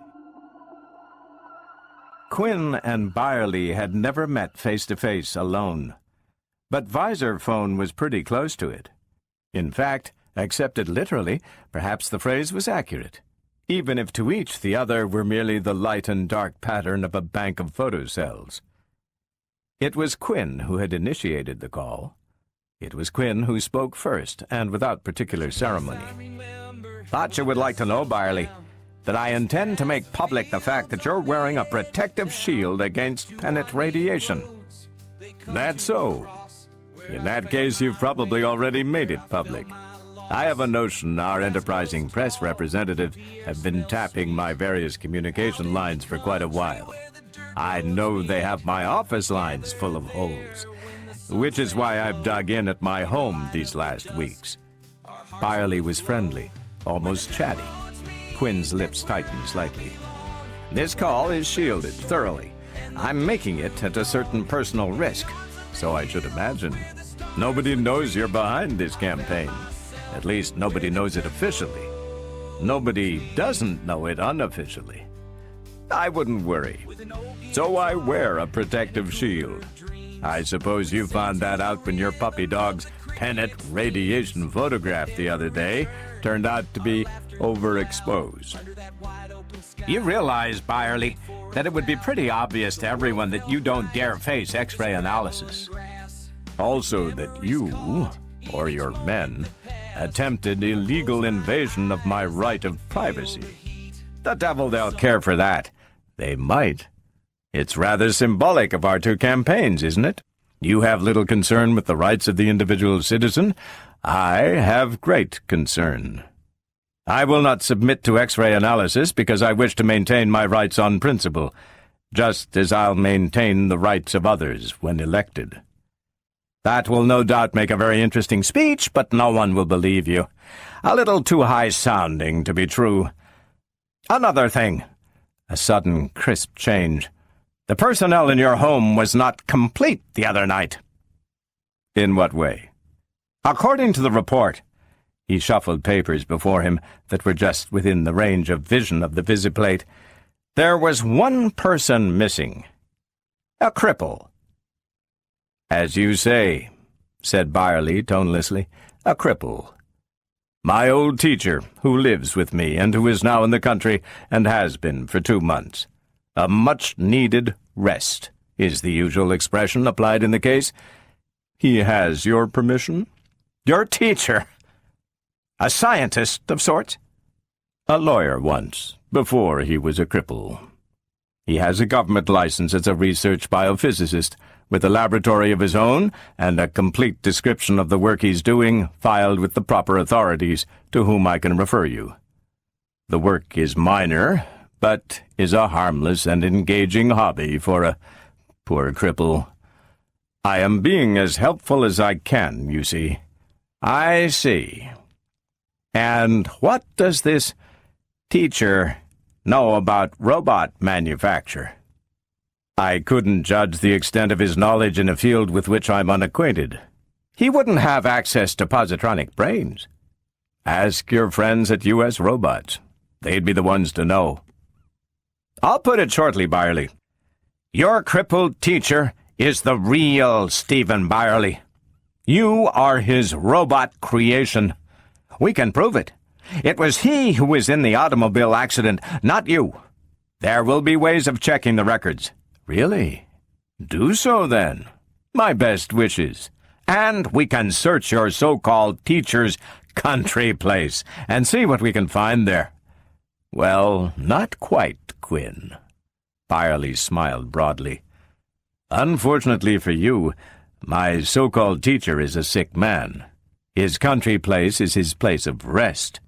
Quinn and Byerly had never met face-to-face alone. But Visor Phone was pretty close to it. In fact, accepted literally, perhaps the phrase was accurate, even if to each the other were merely the light and dark pattern of a bank of photocells. It was Quinn who had initiated the call. It was Quinn who spoke first, and without particular ceremony.
Thought you would like to know, Byerly, that I intend to make public the fact that you're wearing a protective shield against Pennet radiation.
That's so. In that case, you've probably already made it public. I have a notion our enterprising press representatives have been tapping my various communication lines for quite a while. I know they have my office lines full of holes, which is why I've dug in at my home these last weeks. Byerly was friendly, almost chatty. Quinn's lips tightened slightly.
This call is shielded thoroughly. I'm making it at a certain personal risk.
So I should imagine. Nobody knows you're behind this campaign. At least nobody knows it officially. nobody doesn't know it unofficially. I wouldn't worry. So I wear a protective shield. I suppose you found that out when your puppy dog's Pennant radiation photograph the other day turned out to be overexposed.
You realize, Byerly, that it would be pretty obvious to everyone that you don't dare face X-ray analysis.
Also that you, or your men, attempted illegal invasion of my right of privacy. The devil they'll care for that. They might. It's rather symbolic of our two campaigns, isn't it? You have little concern with the rights of the individual citizen. I have great concern. I will not submit to X-ray analysis because I wish to maintain my rights on principle, just as I'll maintain the rights of others when elected. That will no doubt make a very interesting speech, but no one will believe you. A little too high-sounding to be true. Another thing. A sudden, crisp change. The personnel in your home was not complete the other night. In what way?
According to the report,
he shuffled papers before him that were just within the range of vision of the visiplate.
There was one person missing. A cripple.
As you say, said Byerly tonelessly, a cripple. My old teacher, who lives with me and who is now in the country and has been for 2 months. A much-needed rest is the usual expression applied in the case. He has your permission?
Your teacher? A scientist of sorts?
A lawyer once, before he was a cripple. He has a government license as a research biophysicist, with a laboratory of his own and a complete description of the work he's doing filed with the proper authorities to whom I can refer you. The work is minor, but is a harmless and engaging hobby for a poor cripple. I am being as helpful as I can, you see.
I see. And what does this teacher know about robot manufacture?
I couldn't judge the extent of his knowledge in a field with which I'm unacquainted.
He wouldn't have access to positronic brains.
Ask your friends at U.S. Robots. They'd be the ones to know.
I'll put it shortly, Byerly. Your crippled teacher is the real Stephen Byerly. You are his robot creation. We can prove it. It was he who was in the automobile accident, not you. There will be ways of checking the records.
Really? Do so, then. My best wishes.
And we can search your so-called teacher's country place and see what we can find there.
Well, not quite, Quinn. Byerly smiled broadly. Unfortunately for you, my so-called teacher is a sick man. His country place is his place of rest.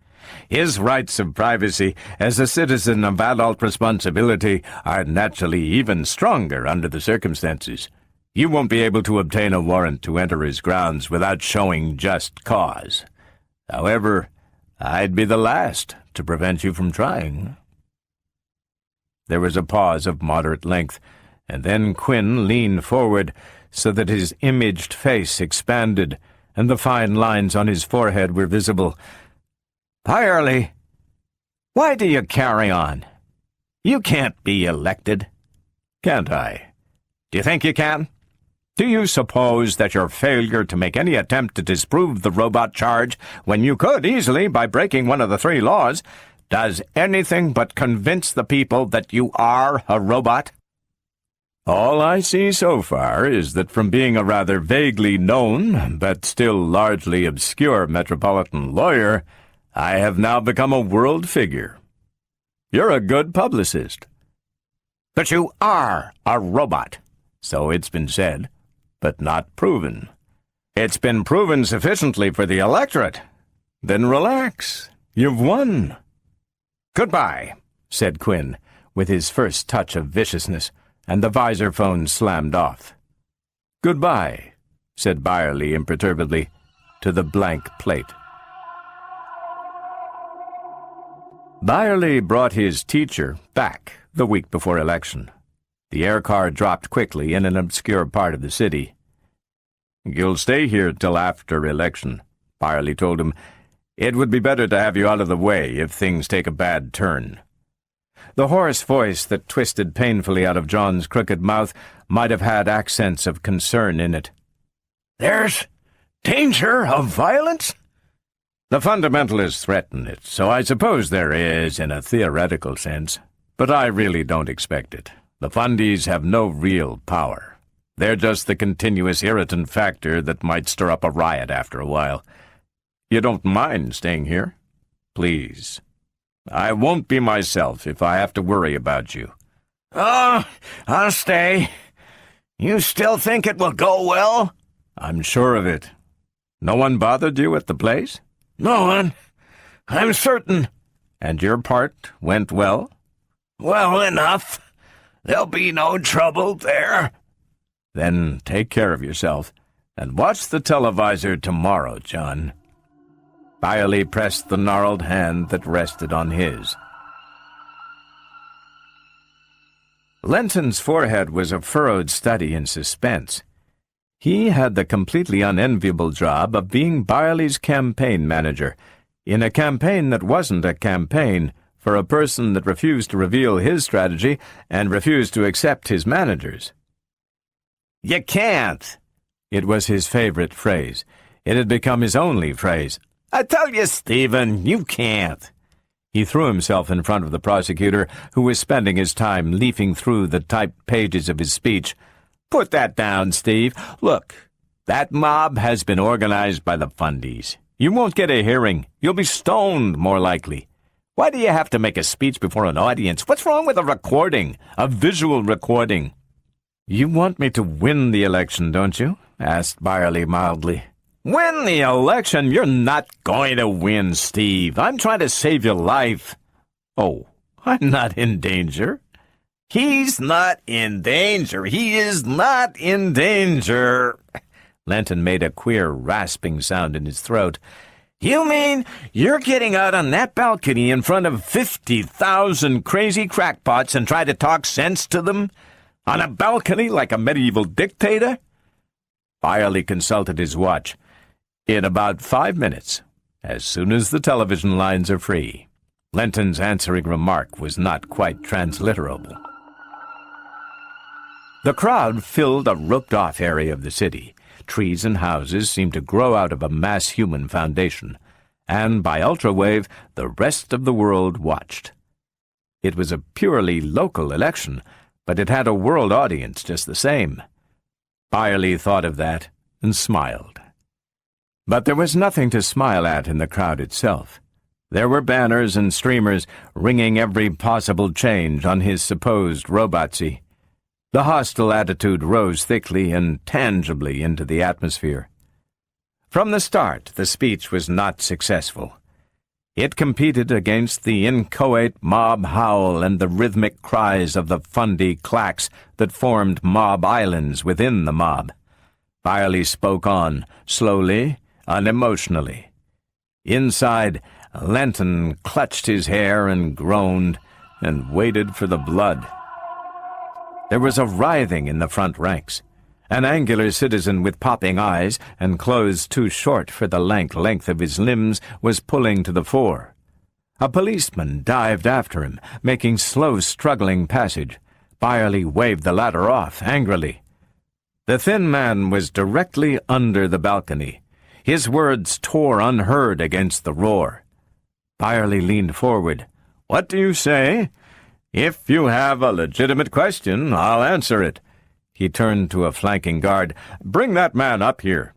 His rights of privacy as a citizen of adult responsibility are naturally even stronger under the circumstances. You won't be able to obtain a warrant to enter his grounds without showing just cause. However, I'd be the last to prevent you from trying. There was a pause of moderate length, and then Quinn leaned forward so that his imaged face expanded, and the fine lines on his forehead were visible.
Byerly, why do you carry on? You can't be elected.
Can't I?
Do you think you can? Do you suppose that your failure to make any attempt to disprove the robot charge, when you could easily by breaking one of the 3 laws, does anything but convince the people that you are a robot?
All I see so far is that from being a rather vaguely known, but still largely obscure metropolitan lawyer, I have now become a world figure. You're a good publicist.
But you are a robot.
So it's been said, but not proven.
It's been proven sufficiently for the electorate.
Then relax. You've won.
Goodbye,
said Quinn, with his first touch of viciousness, and the visor phone slammed off. Goodbye, said Byerly imperturbably, to the blank plate. Byerly brought his teacher back the week before election. The air car dropped quickly in an obscure part of the city. You'll stay here till after election, Byerly told him. It would be better to have you out of the way if things take a bad turn." The hoarse voice that twisted painfully out of John's crooked mouth might have had accents of concern in it.
"There's danger of violence?"
"The fundamentalists threaten it, so I suppose there is in a theoretical sense. But I really don't expect it. The fundies have no real power. They're just the continuous irritant factor that might stir up a riot after a while. You don't mind staying here? Please. I won't be myself if I have to worry about you."
"Oh, I'll stay. You still think it will go well?"
"I'm sure of it. No one bothered you at the place?"
"No one. I'm certain."
"And your part went well?"
"Well enough. There'll be no trouble there."
"Then take care of yourself, and watch the televisor tomorrow, John." Byerly pressed the gnarled hand that rested on his. Lenton's forehead was a furrowed study in suspense. He had the completely unenviable job of being Byerly's campaign manager, in a campaign that wasn't a campaign, for a person that refused to reveal his strategy and refused to accept his manager's. "You can't." It was his favorite phrase. It had become his only phrase. "I tell you, Stephen, you can't." He threw himself in front of the prosecutor, who was spending his time leafing through the typed pages of his speech. "Put that down, Steve. Look, that mob has been organized by the fundies. You won't get a hearing. You'll be stoned, more likely. Why do you have to make a speech before an audience? What's wrong with a recording, a visual recording?" "You want me to win the election, don't you?" asked Byerly mildly. "Win the election? You're not going to win, Steve. I'm trying to save your life." "Oh, I'm not in danger." "He's not in danger. He is not in danger." Lenton made a queer rasping sound in his throat. "You mean you're getting out on that balcony in front of 50,000 crazy crackpots and try to talk sense to them? On a balcony like a medieval dictator?" Byerly consulted his watch. "In about 5 minutes, as soon as the television lines are free." Lenton's answering remark was not quite transliterable. The crowd filled a roped-off area of the city. Trees and houses seemed to grow out of a mass human foundation, and by ultrawave the rest of the world watched. It was a purely local election, but it had a world audience just the same. Byerly thought of that and smiled. But there was nothing to smile at in the crowd itself. There were banners and streamers ringing every possible change on his supposed robotsy. The hostile attitude rose thickly and tangibly into the atmosphere. From the start, the speech was not successful. It competed against the inchoate mob howl and the rhythmic cries of the fundy claques that formed mob islands within the mob. Byerly spoke on, slowly, unemotionally. Inside, Lenton clutched his hair and groaned and waited for the blood. There was a writhing in the front ranks. An angular citizen with popping eyes and clothes too short for the lank length of his limbs was pulling to the fore. A policeman dived after him, making slow, struggling passage. Byerly waved the latter off angrily. The thin man was directly under the balcony. His words tore unheard against the roar. Byerly leaned forward. "What do you say?" "If you have a legitimate question, I'll answer it." He turned to a flanking guard. "Bring that man up here."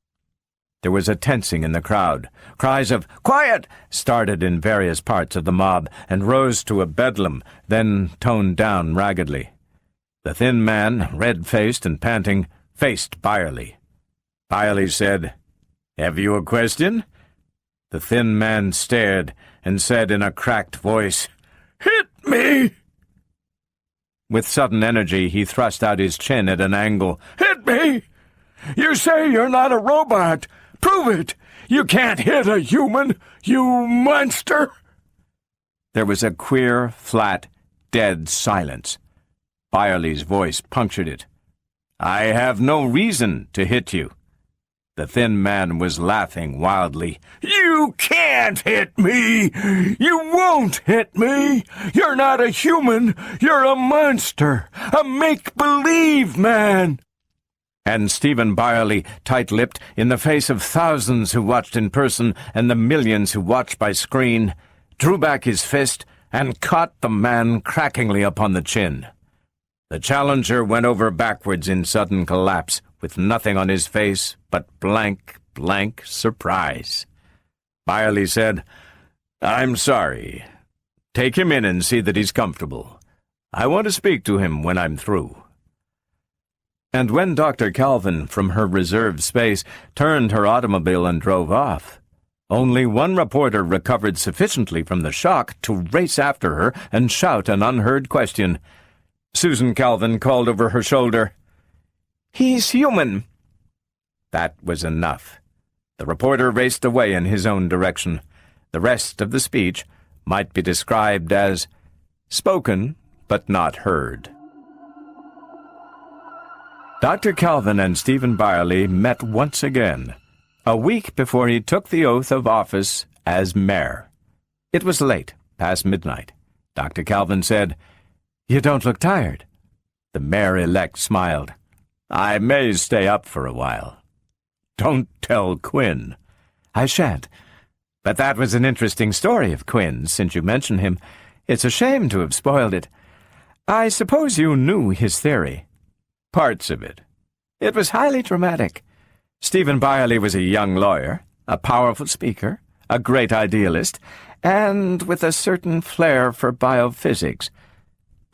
There was a tensing in the crowd. Cries of "Quiet!" started in various parts of the mob and rose to a bedlam, then toned down raggedly. The thin man, red-faced and panting, faced Byerly. Byerly said, "Have you a question?" The thin man stared and said in a cracked voice, "Hit me!" With sudden energy, he thrust out his chin at an angle. "Hit me! You say you're not a robot. Prove it! You can't hit a human, you monster!" There was a queer, flat, dead silence. Byerly's voice punctured it. "I have no reason to hit you." The thin man was laughing wildly. "You can't hit me! You won't hit me! You're not a human! You're a monster! A make-believe man!" And Stephen Byerly, tight-lipped, in the face of thousands who watched in person and the millions who watched by screen, drew back his fist and caught the man crackingly upon the chin. The challenger went over backwards in sudden collapse, with nothing on his face but blank surprise. Byerly said, "I'm sorry. Take him in and see that he's comfortable. I want to speak to him when I'm through." And when Dr. Calvin, from her reserved space, turned her automobile and drove off, only one reporter recovered sufficiently from the shock to race after her and shout an unheard question. Susan Calvin called over her shoulder, "He's human." That was enough. The reporter raced away in his own direction. The rest of the speech might be described as spoken but not heard. Dr. Calvin and Stephen Byerly met once again, a week before he took the oath of office as mayor. It was late, past midnight. Dr. Calvin said, "You don't look tired." The mayor-elect smiled. "I may stay up for a while." "Don't tell Quinn." "I shan't. But that was an interesting story of Quinn's, since you mention him. It's a shame to have spoiled it. I suppose you knew his theory." "Parts of it. It was highly dramatic. Stephen Byerly was a young lawyer, a powerful speaker, a great idealist, and with a certain flair for biophysics.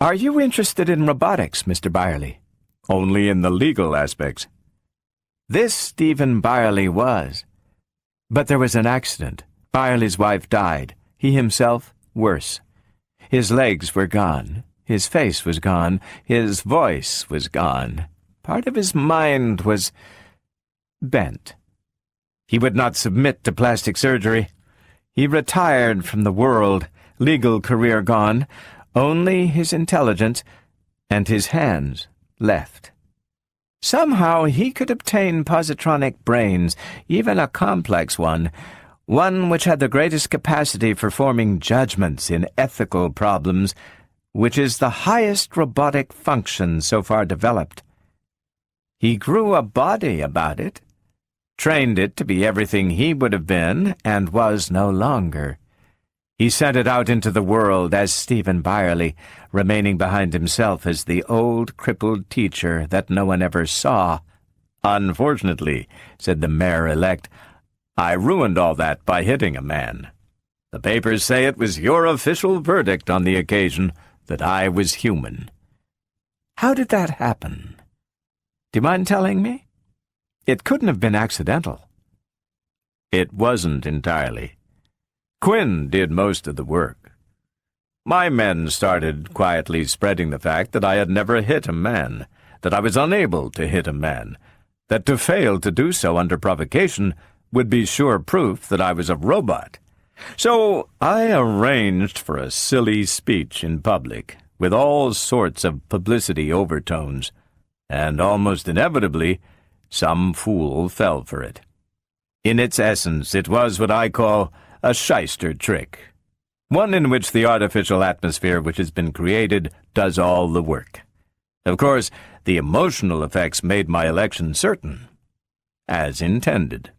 Are you interested in robotics, Mr. Byerly?" "Only in the legal aspects." This Stephen Byerly was. But there was an accident. Byerly's wife died. He himself, worse. His legs were gone. His face was gone. His voice was gone. Part of his mind was bent. He would not submit to plastic surgery. He retired from the world, legal career gone, only his intelligence and his hands left. Somehow he could obtain positronic brains, even a complex one which had the greatest capacity for forming judgments in ethical problems, which is the highest robotic function so far developed. He grew a body about it, trained it to be everything he would have been and was no longer. He sent it out into the world as Stephen Byerly, remaining behind himself as the old crippled teacher that no one ever saw. "Unfortunately," said the mayor-elect, "I ruined all that by hitting a man. The papers say it was your official verdict on the occasion that I was human." "How did that happen? Do you mind telling me? It couldn't have been accidental." "It wasn't entirely. Quinn did most of the work. My men started quietly spreading the fact that I had never hit a man, that I was unable to hit a man, that to fail to do so under provocation would be sure proof that I was a robot. So I arranged for a silly speech in public, with all sorts of publicity overtones, and almost inevitably some fool fell for it. In its essence, it was what I call a shyster trick, one in which the artificial atmosphere which has been created does all the work. Of course, the emotional effects made my election certain, as intended."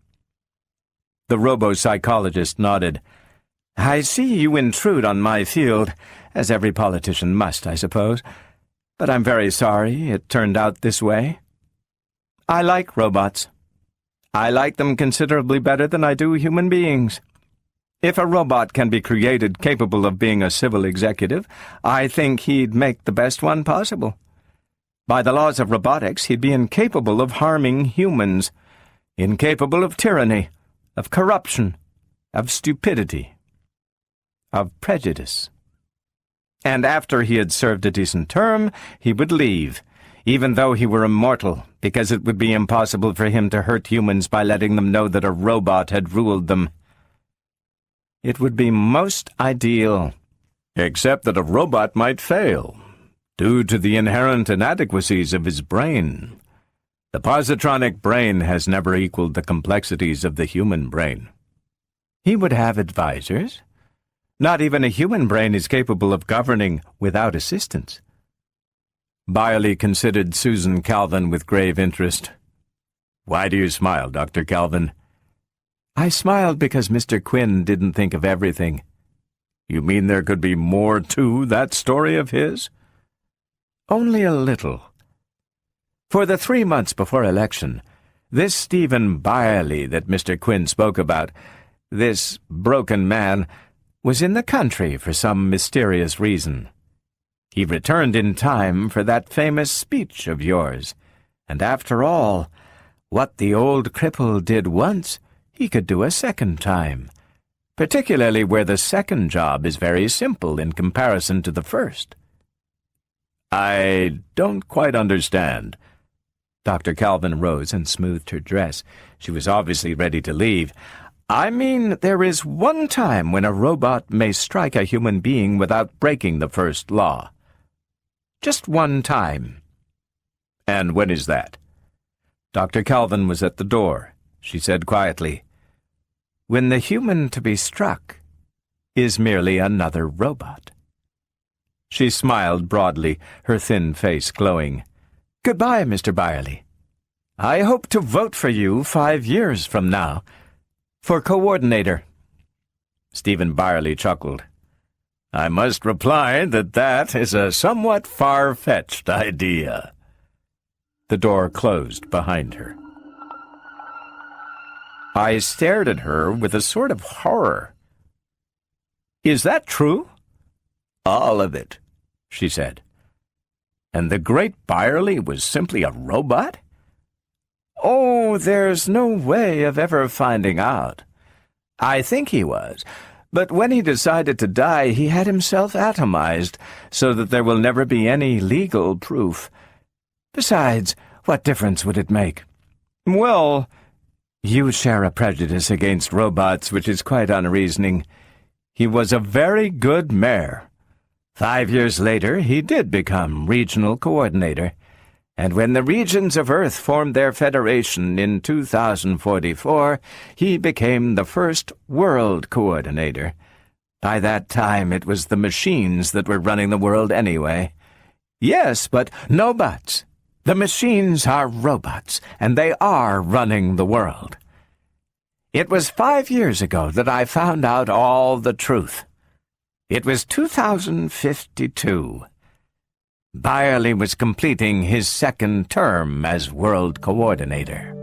The robo-psychologist nodded. "I see you intrude on my field, as every politician must, I suppose, but I'm very sorry it turned out this way. I like robots. I like them considerably better than I do human beings. If a robot can be created capable of being a civil executive, I think he'd make the best one possible. By the laws of robotics, he'd be incapable of harming humans, incapable of tyranny, of corruption, of stupidity, of prejudice. And after he had served a decent term, he would leave, even though he were immortal, because it would be impossible for him to hurt humans by letting them know that a robot had ruled them. It would be most ideal, except that a robot might fail, due to the inherent inadequacies of his brain. The positronic brain has never equaled the complexities of the human brain. He would have advisors. Not even a human brain is capable of governing without assistance. Byerly considered Susan Calvin with grave interest. "Why do you smile, Dr. Calvin?" "I smiled because Mr. Quinn didn't think of everything." "You mean there could be more to that story of his?" "Only a little. For the 3 months before election, this Stephen Byerly that Mr. Quinn spoke about, this broken man, was in the country for some mysterious reason. He returned in time for that famous speech of yours, and after all, what the old cripple did once, he could do a second time, particularly where the second job is very simple in comparison to the first." "I don't quite understand." Dr. Calvin rose and smoothed her dress. She was obviously ready to leave. "I mean, there is one time when a robot may strike a human being without breaking the first law. Just one time." "And when is that?" Dr. Calvin was at the door. She said quietly, "When the human to be struck is merely another robot." She smiled broadly, her thin face glowing. "Goodbye, Mr. Byerly. I hope to vote for you 5 years from now, for coordinator." Stephen Byerly chuckled. "I must reply that that is a somewhat far-fetched idea." The door closed behind her. I stared at her with a sort of horror. "Is that true?" "All of it," she said. "And the great Byerly was simply a robot?" "Oh, there's no way of ever finding out. I think he was, but when he decided to die, he had himself atomized, so that there will never be any legal proof. Besides, what difference would it make?" "Well, you share a prejudice against robots which is quite unreasoning. He was a very good mayor. 5 years later, he did become regional coordinator, and when the regions of Earth formed their federation in 2044, he became the first world coordinator. By that time, it was the machines that were running the world anyway." "Yes, but no buts. The machines are robots, and they are running the world. It was 5 years ago that I found out all the truth. It was 2052. Byerly was completing his second term as world coordinator."